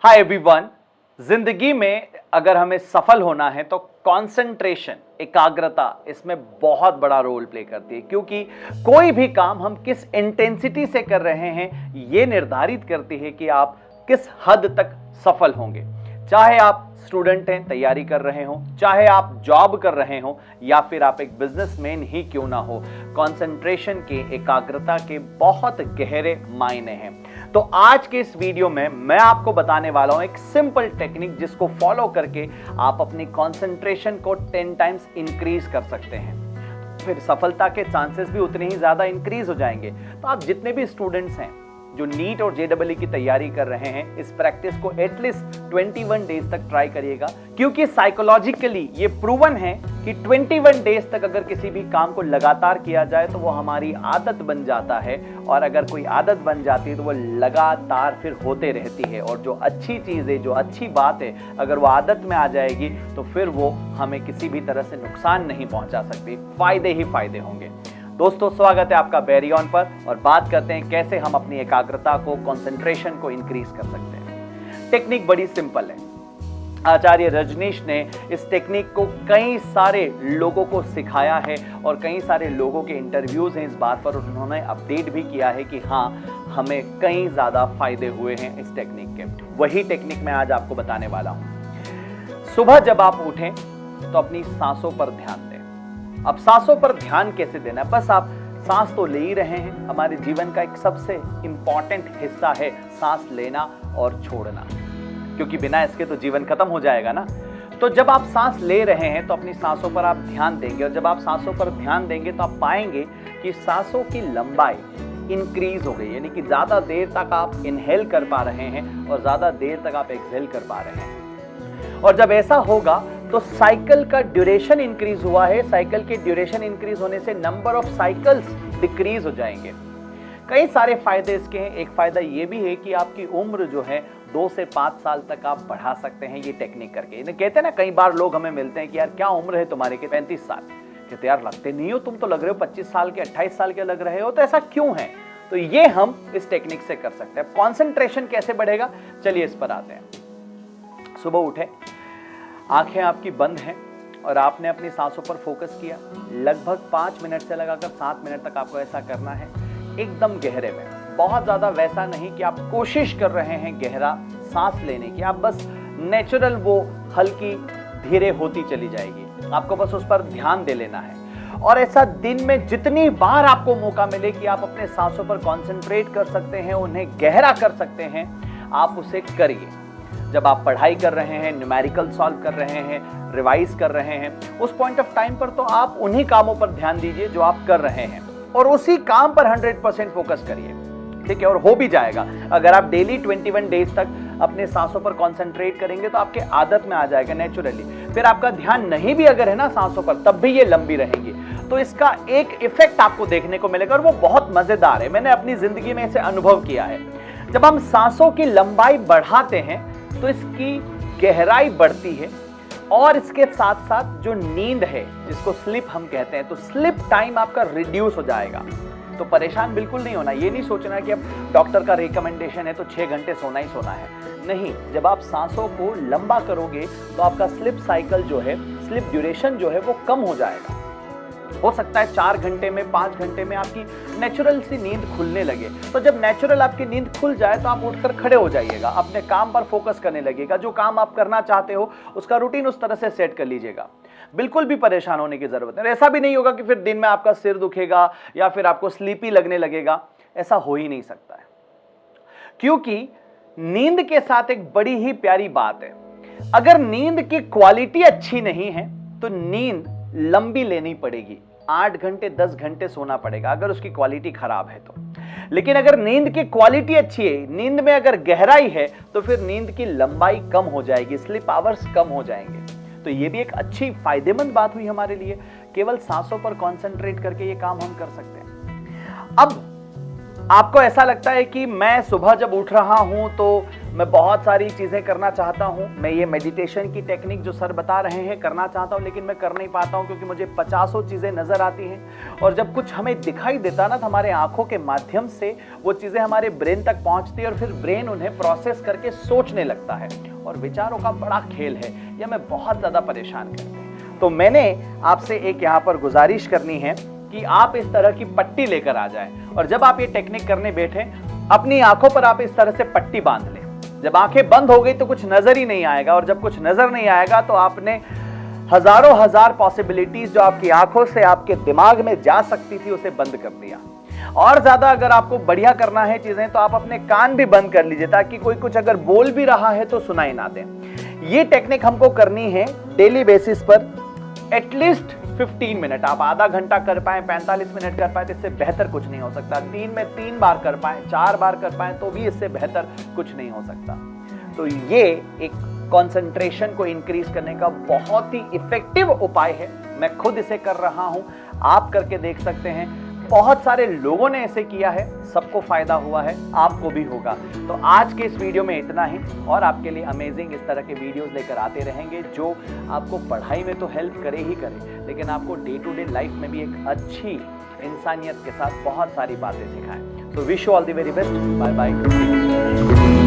Hi everyone. जिंदगी में अगर हमें सफल होना है तो कंसंट्रेशन, एकाग्रता इसमें बहुत बड़ा रोल प्ले करती है, क्योंकि कोई भी काम हम किस इंटेंसिटी से कर रहे हैं यह निर्धारित करती है कि आप किस हद तक सफल होंगे। चाहे आप स्टूडेंट हैं, तैयारी कर रहे हो, चाहे आप जॉब कर रहे हो, या फिर आप एक बिजनेसमैन ही क्यों ना हो, कंसंट्रेशन के, एकाग्रता के बहुत गहरे मायने हैं। तो आज के इस वीडियो में मैं आपको बताने वाला हूं एक सिंपल टेक्निक जिसको फॉलो करके आप अपनी कंसंट्रेशन को 10 टाइम्स इंक्रीज कर सकते हैं। फिर सफलता के चांसेस भी उतने ही ज्यादा इंक्रीज हो जाएंगे। तो आप जितने भी स्टूडेंट्स हैं जो नीट और जेईई की तैयारी कर रहे हैं, इस प्रैक्टिस को एटलीस्ट 21 डेज तक ट्राई करिएगा, क्योंकि साइकोलॉजिकली ये प्रूवन है कि 21 डेज तक अगर किसी भी काम को लगातार किया जाए तो वो हमारी आदत बन जाता है, और अगर कोई आदत बन जाती है तो वो लगातार फिर होते रहती है। और जो अच्छी चीज है, जो अच्छी बात है, अगर वो आदत में आ जाएगी तो फिर वो हमें किसी भी तरह से नुकसान नहीं पहुंचा सकती, फायदे ही फायदे होंगे। दोस्तों, स्वागत है आपका बेरियन पर, और बात करते हैं कैसे हम अपनी एकाग्रता को, कंसंट्रेशन को इंक्रीज कर सकते हैं। टेक्निक बड़ी सिंपल है। आचार्य रजनीश ने इस टेक्निक को कई सारे लोगों को सिखाया है, और कई सारे लोगों के इंटरव्यूज हैं इस बात पर, उन्होंने अपडेट भी किया है कि हाँ, हमें कई ज्यादा फायदे हुए हैं इस टेक्निक के। वही टेक्निक मैं आज आपको बताने वाला हूं। सुबह जब आप उठें तो अपनी सांसों पर ध्यान दें। अब सांसों पर ध्यान कैसे देना है? बस आप सांस तो ले ही रहे हैं। हमारे जीवन का एक सबसे इंपॉर्टेंट हिस्सा है सांस लेना और छोड़ना, क्योंकि बिना इसके तो जीवन खत्म हो जाएगा ना। तो जब आप सांस ले रहे हैं तो अपनी सांसों पर आप ध्यान देंगे, और जब आप सांसों पर ध्यान देंगे तो आप पाएंगे कि सांसों की लंबाई इंक्रीज हो गई, यानी कि ज्यादा देर तक आप इनहेल कर पा रहे हैं और ज्यादा देर तक आप एक्सहेल कर पा रहे हैं। और जब ऐसा होगा तो साइकिल का ड्यूरेशन इंक्रीज हुआ है। साइकिल के ड्यूरेशन इंक्रीज होने से नंबर ऑफ साइकिल्स डिक्रीज हो जाएंगे। कई सारे फायदे इसके हैं। एक फायदा ये भी है कि आपकी उम्र जो है 2 से 5 साल तक आप बढ़ा सकते हैं ये टेक्निक करके। कहते हैं ना, कई बार लोग हमें मिलते हैं कि यार क्या उम्र है तुम्हारे के? 35 साल। कहते यार लगते नहीं हो, तुम तो लग रहे हो 25 साल के, 28 साल के लग रहे हो, तो ऐसा क्यों है? तो ये हम इस टेक्निक से कर सकते हैं। कॉन्सेंट्रेशन कैसे बढ़ेगा, चलिए इस पर आते हैं। सुबह उठे, आंखें आपकी बंद हैं और आपने अपनी सांसों पर फोकस किया। लगभग 5 मिनट से लगाकर 7 मिनट तक आपको ऐसा करना है, एकदम गहरे में। बहुत ज्यादा वैसा नहीं कि आप कोशिश कर रहे हैं गहरा सांस लेने की, आप बस नेचुरल, वो हल्की धीरे होती चली जाएगी। आपको बस उस पर ध्यान दे लेना है। और ऐसा दिन में जितनी बार आपको मौका मिले कि आप अपने सांसों पर कॉन्सेंट्रेट कर सकते हैं, उन्हें गहरा कर सकते हैं, आप उसे करिए। जब आप पढ़ाई कर रहे हैं, न्यूमेरिकल सॉल्व कर रहे हैं, रिवाइज कर रहे हैं, उस पॉइंट ऑफ टाइम पर तो आप उन्हीं कामों पर ध्यान दीजिए जो आप कर रहे हैं, और उसी काम पर 100% फोकस करिए। ठीक है? और हो भी जाएगा। अगर आप डेली 21 डेज तक अपने सांसों पर कॉन्सेंट्रेट करेंगे तो आपके आदत में आ जाएगा नेचुरली। फिर आपका ध्यान नहीं भी अगर है ना सांसों पर, तब भी ये लंबी रहेंगी। तो इसका एक इफेक्ट आपको देखने को मिलेगा, और वो बहुत मजेदार है। मैंने अपनी जिंदगी में इसे अनुभव किया है। जब हम सांसों की लंबाई बढ़ाते हैं तो इसकी गहराई बढ़ती है, और इसके साथ साथ जो नींद है, जिसको स्लीप हम कहते हैं, तो स्लीप टाइम आपका रिड्यूस हो जाएगा। तो परेशान बिल्कुल नहीं होना। ये नहीं सोचना कि अब डॉक्टर का रिकमेंडेशन है तो 6 घंटे सोना ही सोना है। नहीं, जब आप सांसों को लंबा करोगे तो आपका स्लीप साइकिल जो है, स्लीप ड्यूरेशन जो है, वो कम हो जाएगा। हो सकता है 4 घंटे में, 5 घंटे में आपकी नेचुरल सी नींद खुलने लगे। तो जब नेचुरल आपकी नींद खुल जाए तो आप उठकर खड़े हो जाइएगा, अपने काम पर फोकस करने लगेगा। जो काम आप करना चाहते हो उसका रूटीन उस तरह से सेट कर लीजिएगा। बिल्कुल भी परेशान होने की जरूरत नहीं। ऐसा भी नहीं होगा कि फिर दिन में आपका सिर दुखेगा या फिर आपको स्लीपी लगने लगेगा। ऐसा हो ही नहीं सकता है, क्योंकि नींद के साथ एक बड़ी ही प्यारी बात है। अगर नींद की क्वालिटी अच्छी नहीं है तो नींद लंबी लेनी पड़ेगी, 8 घंटे 10 घंटे सोना पड़ेगा अगर उसकी क्वालिटी खराब है तो। लेकिन अगर नींद की क्वालिटी अच्छी है, नींद में अगर गहराई है, तो फिर नींद की लंबाई कम हो जाएगी, स्लीप आवर्स कम हो जाएंगे। तो ये भी एक अच्छी फायदेमंद बात हुई हमारे लिए। केवल सांसों पर कॉन्सेंट्रेट करके ये काम हम कर सकते हैं। अब आपको ऐसा लगता है कि मैं सुबह जब उठ रहा हूं तो मैं बहुत सारी चीजें करना चाहता हूं, मैं ये मेडिटेशन की टेक्निक जो सर बता रहे हैं करना चाहता हूं, लेकिन मैं कर नहीं पाता हूं क्योंकि मुझे 50 चीजें नजर आती हैं। और जब कुछ हमें दिखाई देता ना तो हमारे आंखों के माध्यम से वो चीजें हमारे ब्रेन तक पहुंचती है और फिर ब्रेन उन्हें प्रोसेस करके सोचने लगता है और विचारों का बड़ा खेल है, यह हमें बहुत ज्यादा परेशान करते हैं। तो मैंने आपसे एक यहाँ पर गुजारिश करनी है कि आप इस तरह की पट्टी लेकर आ जाएं और जब आप ये टेक्निक करने बैठे अपनी आंखों पर आप इस तरह से पट्टी बांध लें। जब आंखें बंद हो गई तो कुछ नजर ही नहीं आएगा और जब कुछ नजर नहीं आएगा तो आपने हजारों हजार पॉसिबिलिटीज जो आपकी आंखों से आपके दिमाग में जा सकती थी उसे बंद कर दिया। और ज्यादा अगर आपको बढ़िया करना है चीजें तो आप अपने कान भी बंद कर लीजिए ताकि कोई कुछ अगर बोल भी रहा है तो सुनाई ना दे। ये टेक्निक हमको करनी है डेली बेसिस पर एटलीस्ट 15 मिनट। आप आधा घंटा कर पाए, 45 मिनट कर पाए तो इससे बेहतर कुछ नहीं हो सकता। दिन में 3 बार कर पाए, 4 बार कर पाए तो भी इससे बेहतर कुछ नहीं हो सकता। तो ये एक कंसंट्रेशन को इंक्रीज करने का बहुत ही इफेक्टिव उपाय है। मैं खुद इसे कर रहा हूं, आप करके देख सकते हैं। बहुत सारे लोगों ने इसे किया है, सबको फायदा हुआ है, आपको भी होगा। तो आज के इस वीडियो में इतना ही और आपके लिए अमेजिंग इस तरह के वीडियोस लेकर आते रहेंगे जो आपको पढ़ाई में तो हेल्प करे ही करे, लेकिन आपको डे टू डे लाइफ में भी एक अच्छी इंसानियत के साथ बहुत सारी बातें सिखाएं। So wish you all the very best. Bye bye.